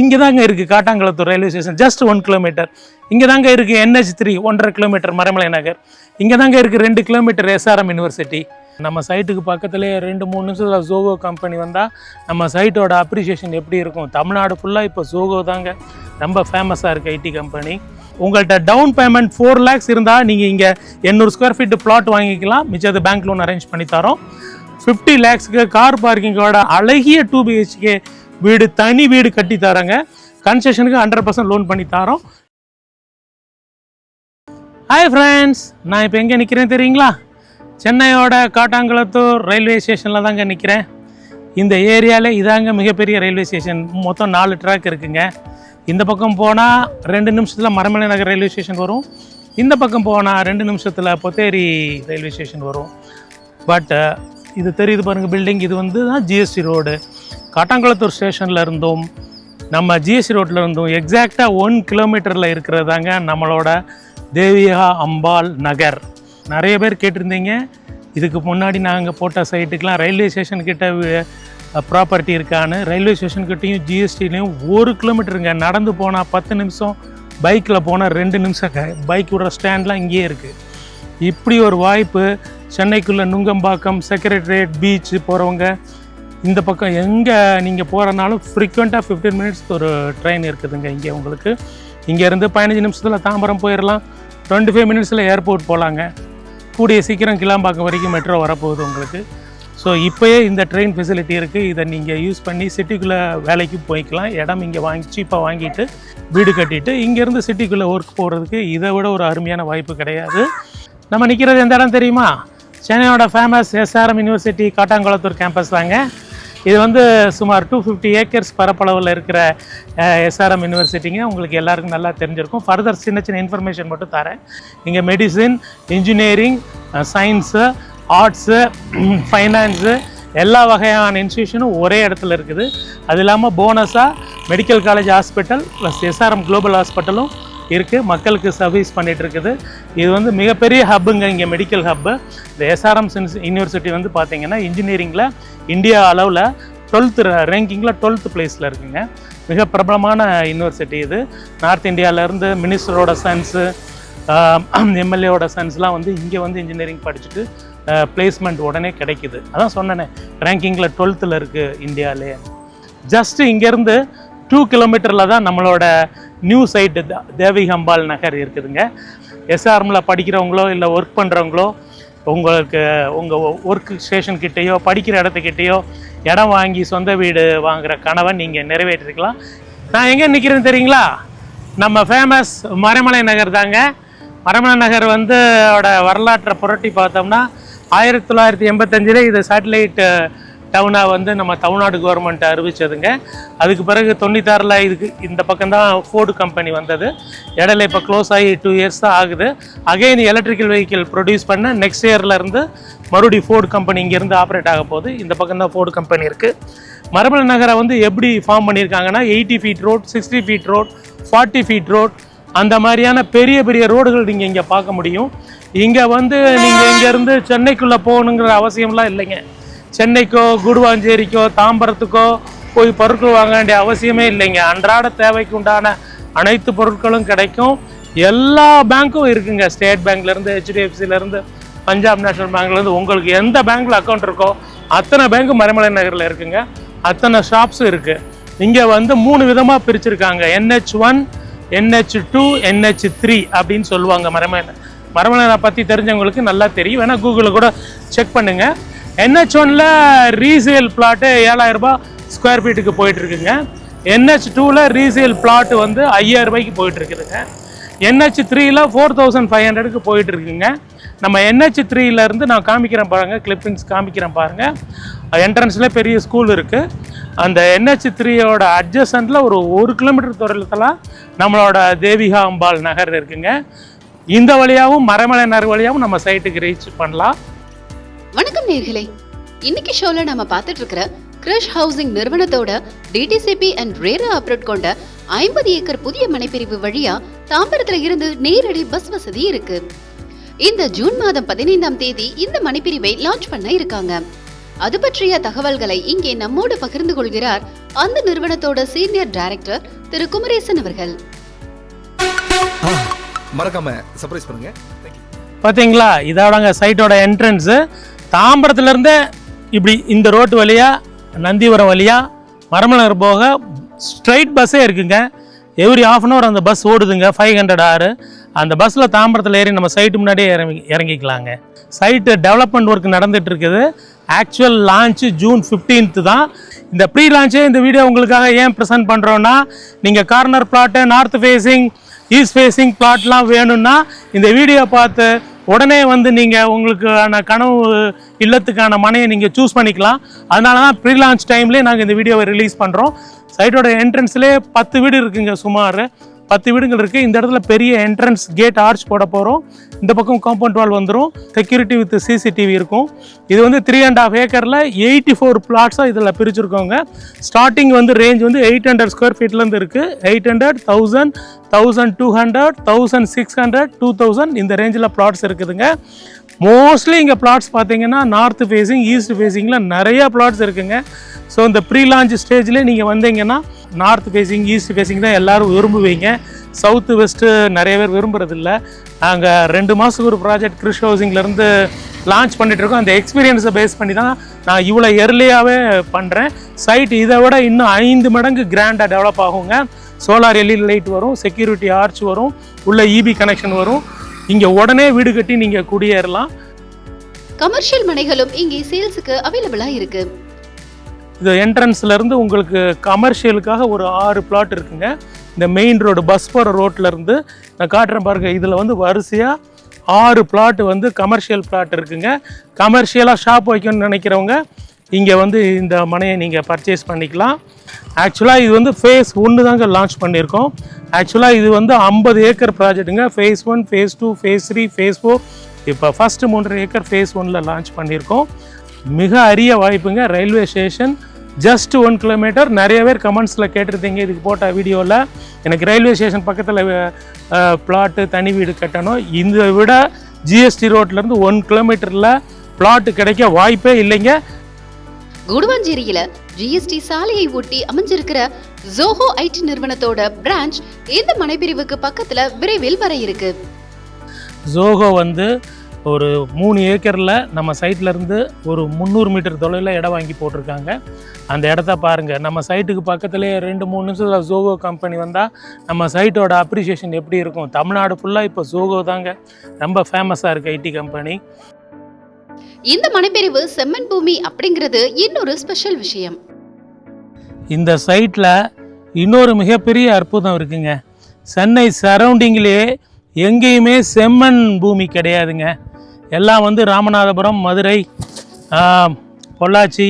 இங்கே தாங்க இருக்குது Kattankulathur railway station, just 1 kilometre. இங்கே தாங்க இருக்குது NH3 1.5 கிலோமீட்டர் மறைமலை நகர். இங்கே தாங்க இருக்குது 2 கிலோமீட்டர் SRM யூனிவர்சிட்டி. நம்ம சைட்டுக்கு பக்கத்துலேயே 2-3 நிமிஷத்தில் ஜோகோ கம்பெனி வந்தால் நம்ம சைட்டோட அப்ரிசியேஷன் எப்படி இருக்கும்? தமிழ்நாடு ஃபுல்லாக இப்போ ஜோகோ தாங்க ரொம்ப ஃபேமஸாக இருக்குது ஐடி கம்பெனி. உங்கள்கிட்ட டவுன் பேமெண்ட் 4 lakhs இருந்தால் நீங்கள் இங்கே 800 ஸ்கொயர் ஃபீட் பிளாட் வாங்கிக்கலாம். மிச்சது பேங்க் லோன் அரேஞ்ச் பண்ணி தரோம். 50 lakhsக்கு கார் பார்க்கிங்கோட அழகிய 2 BHK வீடு, தனி வீடு கட்டி தராங்க. கன்செஷனுக்கு 100% லோன் பண்ணி தரோம். ஹாய் ஃப்ரெண்ட்ஸ், நான் இப்போ எங்கே நிற்கிறேன் தெரியுங்களா? சென்னையோட காட்டாங்குளத்தூர் ரயில்வே ஸ்டேஷனில் தாங்க நிற்கிறேன். இந்த ஏரியாவில் இதாங்க மிகப்பெரிய ரயில்வே ஸ்டேஷன். மொத்தம் 4 ட்ராக் இருக்குங்க. இந்த பக்கம் போனால் 2 நிமிஷத்தில் மறைமலை நகர் ரயில்வே ஸ்டேஷன் வரும். இந்த பக்கம் போனால் 2 நிமிஷத்தில் பொத்தேரி ரயில்வே ஸ்டேஷன் வரும். பட் இது தெரியுது பாருங்கள் பில்டிங், இது வந்து தான் GST ரோடு. காட்டாங்குளத்தூர் ஸ்டேஷனில் இருந்தும் நம்ம GST ரோட்டில் இருந்தும் எக்ஸாக்டாக 1 கிலோமீட்டரில் இருக்கிறதாங்க நம்மளோட தேவிகா அம்பாள் நகர். நிறைய பேர் கேட்டிருந்தீங்க, இதுக்கு முன்னாடி நாங்கள் போட்ட சைட்டுக்கெலாம் ரயில்வே ஸ்டேஷன்கிட்ட ப்ராப்பர்ட்டி இருக்கான்னு. ரயில்வே ஸ்டேஷன்கிட்டையும் GSTலையும் 1 கிலோமீட்டருங்க. நடந்து போனால் 10 நிமிஷம், பைக்கில் போனால் 2 நிமிஷம். பைக் விடுற ஸ்டாண்ட்லாம் இங்கேயே இருக்குது. இப்படி ஒரு வாய்ப்பு சென்னைக்குள்ளே நுங்கம்பாக்கம், செக்ரட்டரியேட், பீச் போகிறவங்க இந்த பக்கம் எங்கே நீங்கள் போகிறனாலும் ஃப்ரீக்வெண்ட்டாக 15 மினிட்ஸ் ஒரு ட்ரெயின் இருக்குதுங்க இங்கே உங்களுக்கு. இங்கேருந்து 15 நிமிஷத்தில் தாம்பரம் போயிடலாம். 25 மினிட்ஸில் ஏர்போர்ட் போகலாங்க. கூடிய சீக்கிரம் கிளாம்பாக்கம் வரைக்கும் மெட்ரோ வரப்போகுது உங்களுக்கு. ஸோ இப்போயே இந்த ட்ரெயின் ஃபெசிலிட்டி இருக்குது. இதை நீங்கள் யூஸ் பண்ணி சிட்டிக்குள்ளே வேலைக்கு போய்க்கலாம். இடம் இங்கே சீப்பாக வாங்கிட்டு வீடு கட்டிட்டு இங்கேருந்து சிட்டிக்குள்ளே ஒர்க் போகிறதுக்கு இதை விட ஒரு அருமையான வாய்ப்பு கிடையாது. நம்ம நிற்கிறது எந்த இடம் தெரியுமா? சென்னையோட famous SRM university Kattankulathur campus தாங்க. இது வந்து சுமார் 250 ஏக்கர்ஸ் பரப்பளவில் இருக்கிற SRM யூனிவர்சிட்டிங்க. உங்களுக்கு எல்லாருக்கும் நல்லா தெரிஞ்சிருக்கும். ஃபர்தர் சின்ன சின்ன இன்ஃபர்மேஷன் மட்டும் தரேன். இங்கே medicine, engineering, science, arts, finance எல்லா வகையான இன்ஸ்டியூஷனும் ஒரே இடத்துல இருக்குது. அது இல்லாமல் போனஸாக medical college hospital plus SRM global ஹாஸ்பிட்டலும் இருக்குது. மக்களுக்கு சர்வீஸ் பண்ணிகிட்டு இருக்குது. இது வந்து மிகப்பெரிய ஹப்புங்க இங்கே, மெடிக்கல் ஹப்பு. இந்த SRM யூனிவர்சிட்டி வந்து பார்த்திங்கன்னா இன்ஜினியரிங்கில் இந்தியா அளவில் 12th ரேங்கிங்கில் 12th பிளேஸில் இருக்குங்க. மிக பிரபலமான யூனிவர்சிட்டி இது. நார்த் இந்தியாவிலேருந்து மினிஸ்டரோட சன்ஸு, MLAவோட சன்ஸ்லாம் வந்து இங்கே வந்து இன்ஜினியரிங் படிச்சுட்டு பிளேஸ்மெண்ட் உடனே கிடைக்குது. அதான் சொன்னேனே, ரேங்கிங்கில் 12th இருக்குது இந்தியாவிலே. ஜஸ்ட்டு இங்கேருந்து 2 கிலோமீட்டரில் தான் நம்மளோட நியூ சைட்டு தேவிகா அம்பாள் நகர் இருக்குதுங்க. SRMல படிக்கிறவங்களோ இல்லை ஒர்க் பண்ணுறவங்களோ உங்களுக்கு உங்கள் ஒர்க் ஸ்டேஷன்கிட்டேயோ படிக்கிற இடத்துக்கிட்டேயோ இடம் வாங்கி சொந்த வீடு வாங்குகிற கனவை நீங்கள் நிறைவேற்றிருக்கலாம். நான் எங்கே நிற்கிறேன்னு தெரியுங்களா? நம்ம ஃபேமஸ் மறைமலை நகர் தாங்க. மறைமலை நகர் வந்து வரலாற்றை புரட்டி பார்த்தோம்னா 1985 இது சேட்டலைட் டவுனாக வந்து நம்ம தமிழ்நாடு கவர்மெண்ட் அறிவிச்சதுங்க. அதுக்கு பிறகு 96 இதுக்கு இந்த பக்கம்தான் ஃபோர்டு கம்பெனி வந்தது. இடையில இப்போ க்ளோஸ் ஆகி 2 இயர்ஸ் தான் ஆகுது. அகைன் எலக்ட்ரிக்கல் வெஹிக்கிள் ப்ரொடியூஸ் பண்ண நெக்ஸ்ட் இயர்லேருந்து மறுபடியும் ஃபோர்டு கம்பெனி இங்கேருந்து ஆப்ரேட் ஆக போகுது. இந்த பக்கம் தான் ஃபோர்டு கம்பெனி இருக்குது. மறைமலை நகரை வந்து எப்படி ஃபார்ம் பண்ணியிருக்காங்கன்னா 80 feet road, 60 feet road, 40 feet road, அந்த மாதிரியான பெரிய பெரிய ரோடுகள் நீங்கள் இங்கே பார்க்க முடியும். இங்கே வந்து நீங்கள் இங்கேருந்து சென்னைக்குள்ளே போகணுங்கிற அவசியம்லாம் இல்லைங்க. சென்னைக்கோ குடுவாஞ்சேரிக்கோ தாம்பரத்துக்கோ போய் பொருட்கள் வாங்க வேண்டிய அவசியமே இல்லைங்க. அன்றாட தேவைக்கு உண்டான அனைத்து பொருட்களும் கிடைக்கும். எல்லா பேங்க்கும் இருக்குங்க. ஸ்டேட் பேங்க்லேருந்து, HDFCலேருந்து, பஞ்சாப் நேஷனல் பேங்க்லேருந்து, உங்களுக்கு எந்த பேங்க்கில் அக்கௌண்ட் இருக்கோ அத்தனை பேங்க்கு மறைமலை நகரில் இருக்குங்க. அத்தனை ஷாப்ஸும் இருக்குது. இங்கே வந்து 3 விதமாக பிரிச்சுருக்காங்க. NH1, NH2, NH3 அப்படின்னு சொல்லுவாங்க. மறைமலை பற்றி தெரிஞ்சவங்களுக்கு நல்லா தெரியும். வேணால் கூகுளில் கூட செக் பண்ணுங்கள். NH1ல ரீசேல் பிளாட்டு 7000 ரூபாய் ஸ்கொயர் ஃபீட்டுக்கு போயிட்டுருக்குங்க. NH2ல ரீசேல் பிளாட்டு வந்து 5000 ரூபாய்க்கு போயிட்டுருக்குதுங்க. NH3ல 4500க்கு போயிட்டுருக்குங்க. நம்ம NH3லேருந்து நான் காமிக்கிறேன் பாருங்கள், கிளிப்பிங்ஸ் காமிக்கிறேன் பாருங்கள். என்ட்ரன்ஸில் பெரிய ஸ்கூல் இருக்குது. அந்த NH3யோட அட்ஜசன்ட்டில் ஒரு 1 கிலோமீட்டர் தூரத்தில் நம்மளோட தேவிகா அம்பாள் நகர் இருக்குங்க. இந்த வழியாகவும் மறைமலை நகர் வழியாகவும் நம்ம சைட்டுக்கு ரீச் பண்ணலாம். வணக்கம் நேயர்களே, இன்னைக்கு ஷோல நம்ம பார்த்துட்டு இருக்கிற கிரஷ் ஹவுசிங் நிறுவனத்தோட DTCP அண்ட் ரேரா அப்ரோட் கொண்ட 50 ஏக்கர் புதிய மனைப்பிரிவு வழியா தாம்பரத்துல இருந்து நேரடி பஸ் வசதி இருக்கு. இந்த ஜூன் மாதம் 15ஆம் தேதி இந்த மனைப்பிரிவை லான்ச் பண்ண இருக்காங்க. அது பற்றிய தகவல்களை இங்கே நம்மோடு பகிர்ந்து கொள்கிறார் அந்த நிறுவனத்தோட சீனியர் டைரக்டர் திரு குமரேசன் அவர்கள். மறக்காம சர்ப்ரைஸ் பண்ணுங்க. பார்த்தீங்களா, இதோடங்க சைட்டோட என்ட்ரன்ஸு. தாம்பரத்துலேருந்து இப்படி இந்த ரோட்டு வழியாக நந்திவரம் வழியாக மரமலர் போக ஸ்ட்ரைட் பஸ்ஸே இருக்குங்க. எவ்ரி ½ அன் ஹவர் அந்த பஸ் ஓடுதுங்க, 500 ஆறு. அந்த பஸ்ஸில் தாம்பரத்தில் ஏறி நம்ம சைட்டு முன்னாடியே இறங்கிக்கலாங்க. சைட்டு டெவலப்மெண்ட் ஒர்க் நடந்துகிட்டு இருக்குது. ஆக்சுவல் லான்ச்சு ஜூன் 15 தான். இந்த ப்ரீ லான்ச்சே இந்த வீடியோ உங்களுக்காக ஏன் ப்ரெசென்ட் பண்ணுறோன்னா, நீங்கள் corner plot, north facing, east facing பிளாட்லாம் வேணும்னா இந்த வீடியோ பார்த்து உடனே வந்து நீங்கள் உங்களுக்கான கனவு இல்லத்துக்கான மனையை நீங்கள் சூஸ் பண்ணிக்கலாம். அதனால தான் ப்ரீ லான்ச் டைம்லேயே நாங்கள் இந்த வீடியோவை ரிலீஸ் பண்ணுறோம். சைட்டோட என்ட்ரன்ஸ்லேயே 10 வீடு இருக்குங்க, சுமார் 10 வீடுகள் இருக்குது. இந்த இடத்துல பெரிய என்ட்ரன்ஸ் கேட் ஆர்ச் போட போகிறோம். இந்த பக்கம் காம்பவுண்ட் வால் வந்துடும், செக்யூரிட்டி வித் சிசிடிவி இருக்கும். இது வந்து 3.5 ஏக்கரில் 84 பிளாட்ஸாக இதில் பிரிச்சுருக்கோங்க. ஸ்டார்டிங் வந்து ரேஞ்ச் வந்து 800 ஸ்கொயர் ஃபீட்லேருந்து இருக்குது. 800, 1000, 1200, 1600, 2000 இந்த ரேஞ்சில் பிளாட்ஸ் இருக்குதுங்க. மோஸ்ட்லி இங்கே பிளாட்ஸ் பார்த்தீங்கன்னா நார்த் ஃபேஸிங், ஈஸ்ட் ஃபேஸிங்கில் நிறையா பிளாட்ஸ் இருக்குங்க. ஸோ இந்த ப்ரீ லான்ச் ஸ்டேஜ்லேயே நீங்கள் வந்தீங்கன்னா நார்த் ஃபேஸிங், ஈஸ்ட் ஃபேஸிங் தான் எல்லோரும் விரும்புவீங்க. சவுத்து வெஸ்ட்டு நிறைய பேர் விரும்புறதில்ல. நாங்கள் 2 மாதத்துக்கு ஒரு ப்ராஜெக்ட் கிறிஷ் ஹவுசிங்லேருந்து லான்ச் பண்ணிகிட்ருக்கோம். அந்த எக்ஸ்பீரியன்ஸை பேஸ் பண்ணி தான் நான் இவ்வளோ எர்லியாகவே பண்ணுறேன். சைட் இதை விட இன்னும் 5 மடங்கு கிராண்டாக டெவலப் ஆகுங்க. சோலார் எல்இடி லைட் வரும், செக்யூரிட்டி ஆர்ச் வரும், உள்ள இபி கனெக்ஷன் வரும். இங்கே உடனே வீடு கட்டி நீங்கள் குடியேறலாம். கமர்ஷியல் மனைகளும் இங்கே சேல்ஸுக்கு அவைலபிளாக இருக்கு. இது என்ட்ரன்ஸ்லேருந்து உங்களுக்கு கமர்ஷியலுக்காக ஒரு 6 பிளாட் இருக்குங்க. இந்த மெயின் ரோடு பஸ் போகிற ரோட்லேருந்து நான் காட்டுறேன் பாருங்க. இதில் வந்து வரிசையாக 6 பிளாட் வந்து கமர்ஷியல் பிளாட் இருக்குங்க. கமர்ஷியலாக ஷாப் வைக்கணும்னு நினைக்கிறவங்க இங்கே வந்து இந்த மனையை நீங்கள் பர்ச்சேஸ் பண்ணிக்கலாம். ஆக்சுவலாக இது வந்து ஃபேஸ் 1 தாங்க லான்ச் பண்ணியிருக்கோம். ஆக்சுவலாக இது வந்து 50 ஏக்கர் ப்ராஜெக்ட்டுங்க. Phase 1, phase 2, phase 3, phase 4. இப்போ ஃபஸ்ட்டு 3.5 ஏக்கர் ஃபேஸ் 1 லான்ச் பண்ணியிருக்கோம். மிக அரிய வாய்ப்புங்க. Railway station just 1 kilometre. நிறைய பேர் கமெண்ட்ஸில் கேட்டிருந்தீங்க இதுக்கு போட்ட வீடியோவில், எனக்கு ரயில்வே ஸ்டேஷன் பக்கத்தில் பிளாட்டு தனி வீடு கட்டணும். இந்த விட ஜிஎஸ்டி ரோட்லேருந்து 1 கிலோமீட்டரில் பிளாட்டு கிடைக்க வாய்ப்பே இல்லைங்க. குடுவாஞ்சேரியில ஜிஎஸ்டி சாலையை ஒட்டி அமைஞ்சிருக்கிற ஜோஹோ ஐடி நிறுவனத்தோட பிரான்ச் இந்த மனைப்பிரிவுக்கு பக்கத்துல விரைவில் வர இருக்கு. ஜோஹோ வந்து ஒரு 3 ஏக்கரில் நம்ம சைட்லேருந்து ஒரு 300 மீட்டர் தொலைவில் இடம் வாங்கி போட்டிருக்காங்க. அந்த இடத்த பாருங்கள். நம்ம சைட்டுக்கு பக்கத்துலேயே 2-3 நிமிஷத்தில் ஜோகோ கம்பெனி வந்தால் நம்ம சைட்டோட அப்ரிஷியேஷன் எப்படி இருக்கும். தமிழ்நாடு ஃபுல்லாக இப்போ ஜோகோ தாங்க ரொம்ப ஃபேமஸாக இருக்குது ஐடி கம்பெனி. இந்த மனைப்பிரிவு செம்மண் பூமி அப்படிங்கிறது இன்னொரு ஸ்பெஷல் விஷயம். இந்த சைட்டில் இன்னொரு மிகப்பெரிய அற்புதம் இருக்குங்க. சென்னை சரௌண்டிங்லேயே எங்கேயுமே செம்மண் பூமி கிடையாதுங்க. எல்லாம் வந்து ராமநாதபுரம், மதுரை, பொள்ளாச்சி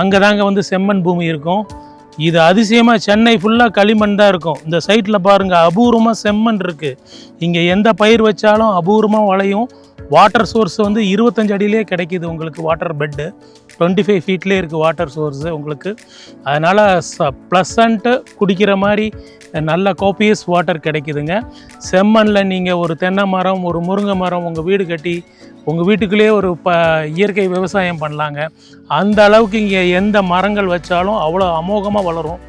அங்கே தாங்க வந்து செம்மண் பூமி இருக்கும். இது அதிசயமாக சென்னை ஃபுல்லாக களிமண் தான் இருக்கும். இந்த சைட்டில் பாருங்கள், அபூர்வமாக செம்மண் இருக்குது. இங்கே எந்த பயிர் வச்சாலும் அபூர்வமாக விளையும். வாட்டர் சோர்ஸ் வந்து 25 அடியிலே கிடைக்கிது உங்களுக்கு. வாட்டர் பெட்டு 25 ஃபீட்லேயே இருக்குது வாட்டர் சோர்ஸு உங்களுக்கு. அதனால் ப்ளசண்ட்டு குடிக்கிற மாதிரி நல்ல கோப்பியஸ் வாட்டர் கிடைக்குதுங்க. செம்மண்ணில் நீங்கள் ஒரு தென்னை மரம், ஒரு முருங்கை மரம் உங்கள் வீடு கட்டி உங்கள் வீட்டுக்குள்ளேயே ஒரு இயற்கை விவசாயம் பண்ணலாங்க. அந்த அளவுக்கு இங்கே எந்த மரங்கள் வச்சாலும் அவ்வளோ அமோகமாக வளரும்.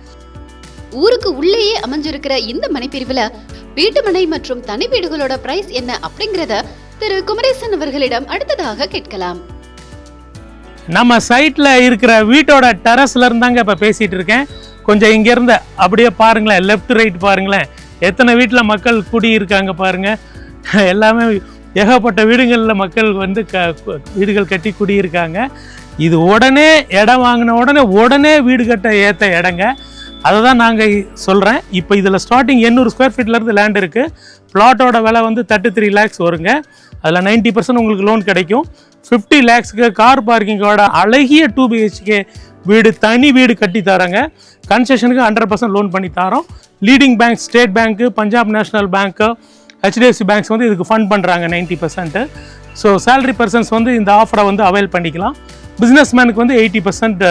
ஊருக்கு உள்ளேயே அமைஞ்சிருக்கிற இந்த மனைப்பிரிவில் வீட்டு மனை மற்றும் தனி வீடுகளோட பிரைஸ் என்ன அப்படிங்கிறத திரு குமரேசன் அவர்களிடம் அடுத்ததாக கேட்கலாம். நம்ம சைட்டில் இருக்கிற வீட்டோட டெரஸ்ல இருந்தாங்க இப்போ பேசிகிட்டு இருக்கேன். கொஞ்சம் இங்கேருந்து அப்படியே பாருங்களேன், லெஃப்ட் ரைட் பாருங்களேன், எத்தனை வீட்டில் மக்கள் குடியிருக்காங்க பாருங்கள். எல்லாமே ஏகப்பட்ட வீடுகளில் மக்கள் வந்து வீடுகள் கட்டி குடியிருக்காங்க. இது உடனே இடம் வாங்கின உடனே வீடு கட்ட ஏற்ற இடங்க. அதை தான் நாங்கள் சொல்கிறேன். இப்போ இதில் ஸ்டார்டிங் 800 ஸ்கொயர் ஃபீட்லேருந்து லேண்ட் இருக்குது. பிளாட்டோட விலை வந்து 33 lakhs வருங்க. அதில் 90% உங்களுக்கு லோன் கிடைக்கும். 50 lakhsக்கு கார் பார்க்கிங்கோட அழகிய 2 BHK வீடு, தனி வீடு கட்டி தராங்க. கன்செஷனுக்கு 100% லோன் பண்ணி தரோம். லீடிங் பேங்க், ஸ்டேட் பேங்க்கு, பஞ்சாப் நேஷனல் பேங்க்கு, HDFC பேங்க்ஸ் வந்து இதுக்கு ஃபண்ட் பண்ணுறாங்க 90%. ஸோ சேலரி பர்சன்ஸ் வந்து இந்த ஆஃபரை வந்து அவைல் பண்ணிக்கலாம். பிஸ்னஸ் மேனுக்கு வந்து 80%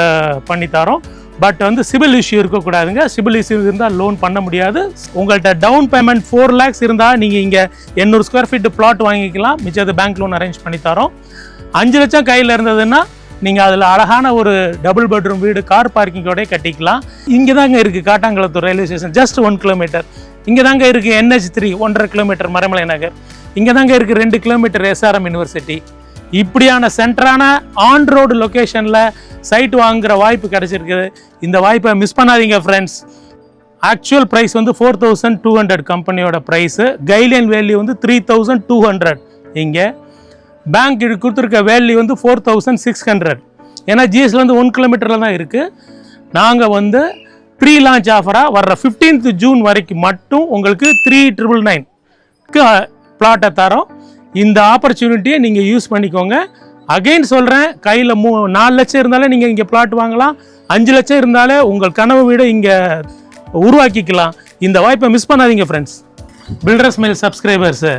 பண்ணித்தரோம். பட் வந்து சிபில் இஷ்யூ இருக்கக்கூடாதுங்க. சிபில் இஷ்யூ இருந்தால் லோன் பண்ண முடியாது. உங்கள்கிட்ட டவுன் பேமெண்ட் 4 lakhs இருந்தால் நீங்கள் இங்கே 800 ஸ்கொயர் ஃபீட் பிளாட் வாங்கிக்கலாம். மிச்சது பேங்க் லோன் அரேஞ்ச் பண்ணி தரோம். 5 லட்சம் கையில் இருந்ததுன்னா நீங்கள் அதில் அழகான ஒரு டபுள் பெட்ரூம் வீடு கார் பார்க்கிங்கோடய கட்டிக்கலாம். இங்கே தாங்க இருக்குது Kattankulathur railway station, just 1 kilometre. இங்கே தாங்க இருக்குது NH3 1.5 கிலோமீட்டர் மறைமலை நகர். இங்கே தாங்க இருக்குது 2 கிலோமீட்டர் SRM யூனிவர்சிட்டி. இப்படியான சென்டரான ஆன் ரோடு லொக்கேஷனில் சைட் வாங்குகிற வாய்ப்பு கிடச்சிருக்குது. இந்த வாய்ப்பை மிஸ் பண்ணாதீங்க ஃப்ரெண்ட்ஸ். ஆக்சுவல் ப்ரைஸ் வந்து 4200 கம்பெனியோட ப்ரைஸு, கைட்லைன் வேல்யூ வந்து 3200. இங்கே பேங்க் இது கொடுத்துருக்க வேல்யூ வந்து 4600. ஏன்னா ஜிஎஸ்டியில் வந்து 1 கிலோமீட்டரில் தான் இருக்குது. நாங்கள் வந்து ப்ரீ லான்ச் ஆஃபராக வர்ற 15th ஜூன் வரைக்கும் மட்டும் உங்களுக்கு 3999க்கு பிளாட்டை தரோம். இந்த ஆப்பர்ச்சுனிட்டியை நீங்கள் யூஸ் பண்ணிக்கோங்க. அகைன் சொல்கிறேன், கையில் 4 லட்சம் இருந்தாலே நீங்கள் இங்கே பிளாட் வாங்கலாம். 5 லட்சம் இருந்தாலே உங்கள் கனவு வீடு இங்கே உருவாக்கிக்கலாம். இந்த வாய்ப்பை மிஸ் பண்ணாதீங்க ஃப்ரெண்ட்ஸ். பில்டர்ஸ் மெயில் சப்ஸ்கிரைபர்ஸு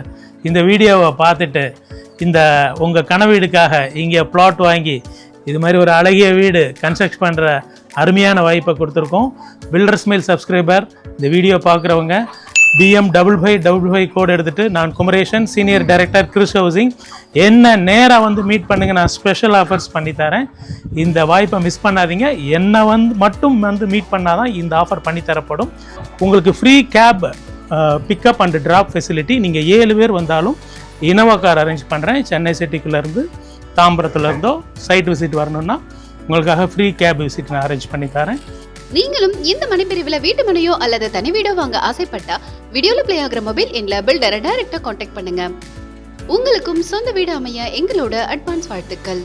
இந்த வீடியோவை பார்த்துட்டு இந்த உங்கள் கனவு வீடுக்காக இங்கே பிளாட் வாங்கி இது மாதிரி ஒரு அழகிய வீடு கன்ஸ்ட்ரக்ட் பண்ணுற அருமையான வாய்ப்பை கொடுத்துருக்கோம். பில்டர்ஸ் மெயில் சப்ஸ்கிரைபர் இந்த வீடியோ பார்க்குறவங்க BM5555 கோட் எடுத்துகிட்டு, நான் Kumaresan senior director Chris housing, என்ன நேராக வந்து மீட் பண்ணுங்கள். நான் ஸ்பெஷல் ஆஃபர்ஸ் பண்ணித்தரேன். இந்த வாய்ப்பை மிஸ் பண்ணாதீங்க. என்னை மட்டும் மீட் பண்ணால் தான் இந்த ஆஃபர் பண்ணித்தரப்படும். உங்களுக்கு free cab pickup and drop facility. நீங்கள் 7 பேர் வந்தாலும் இனோவா கார் அரேஞ்ச் பண்ணுறேன். சென்னை சிட்டிக்குள்ளேருந்து தாம்பரத்துலேருந்தோ சைட் விசிட் வரணுன்னா உங்களுக்காக ஃப்ரீ கேப் விசிட் நான் அரேஞ்ச் பண்ணி தரேன். நீங்களும் இந்த மனைப்பிரிவில் வீட்டு மனையோ அல்லது தனி வீடோ வாங்க ஆசைப்பட்டா வீடியோல பிளே ஆகிற மொபைல் எண்ல பில்டரை டைரக்டா கான்டாக்ட் பண்ணுங்க. உங்களுக்கும் சொந்த வீடு அமைய எங்களோட அட்வான்ஸ் வாழ்த்துக்கள்.